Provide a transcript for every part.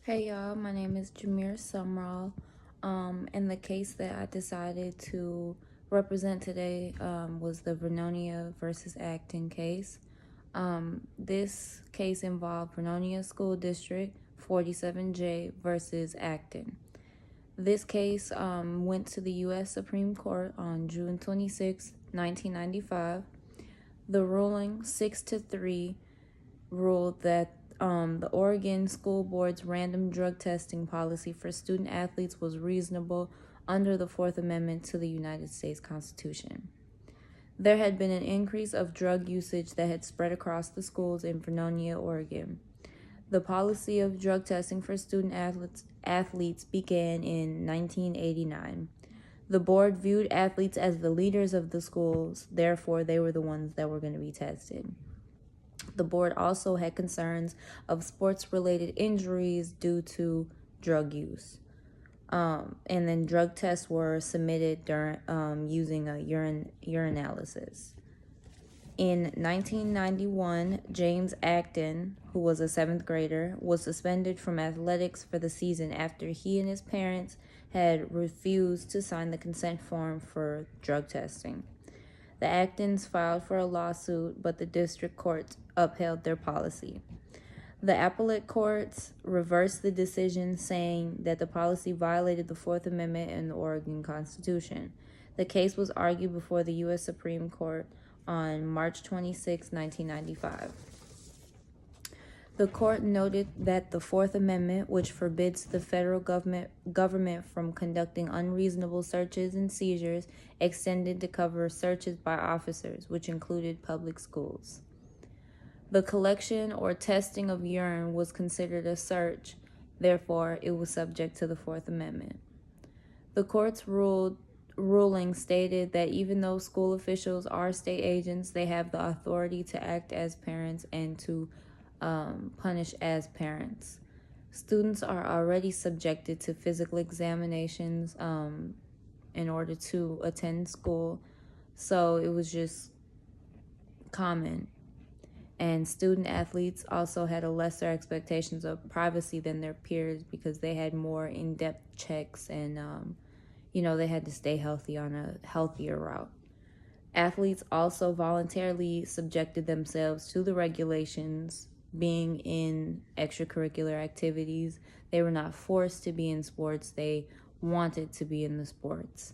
Hey y'all, my name is Jameer Sumrall. And the case that I decided to represent today was the Vernonia versus Acton case. This case involved Vernonia School District 47J versus Acton. This case went to the U.S. Supreme Court on June 26, 1995. The ruling 6-3 ruled that the Oregon School Board's random drug testing policy for student athletes was reasonable under the Fourth Amendment to the United States Constitution. There had been an increase of drug usage that had spread across the schools in Vernonia, Oregon. The policy of drug testing for student athletes began in 1989. The board viewed athletes as the leaders of the schools, therefore they were the ones that were going to be tested. The board also had concerns of sports-related injuries due to drug use. And then drug tests were submitted during using a urinalysis. In 1991, James Acton, who was a 7th grader, was suspended from athletics for the season after he and his parents had refused to sign the consent form for drug testing. The Actons filed for a lawsuit, but the district courts upheld their policy. The appellate courts reversed the decision, saying that the policy violated the Fourth Amendment and the Oregon Constitution. The case was argued before the U.S. Supreme Court on March 26, 1995. The court noted that the Fourth Amendment, which forbids the federal government from conducting unreasonable searches and seizures, extended to cover searches by officers, which included public schools. The collection or testing of urine was considered a search, therefore it was subject to the Fourth Amendment. The court's ruling stated that even though school officials are state agents, they have the authority to act as parents and to punish as parents. Students are already subjected to physical examinations in order to attend school, so it was just common. And student athletes also had a lesser expectations of privacy than their peers because they had more in-depth checks and they had to stay healthy on a healthier route. Athletes also voluntarily subjected themselves to the regulations, being in extracurricular activities. They were not forced to be in sports. They wanted to be in the sports.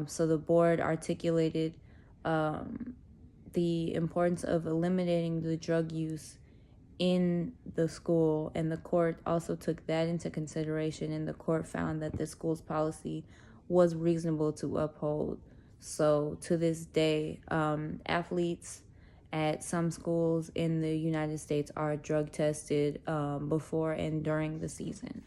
So the board articulated the importance of eliminating the drug use in the school, and the court also took that into consideration, and the court found that the school's policy was reasonable to uphold. So to this day, athletes at some schools in the United States are drug tested before and during the season.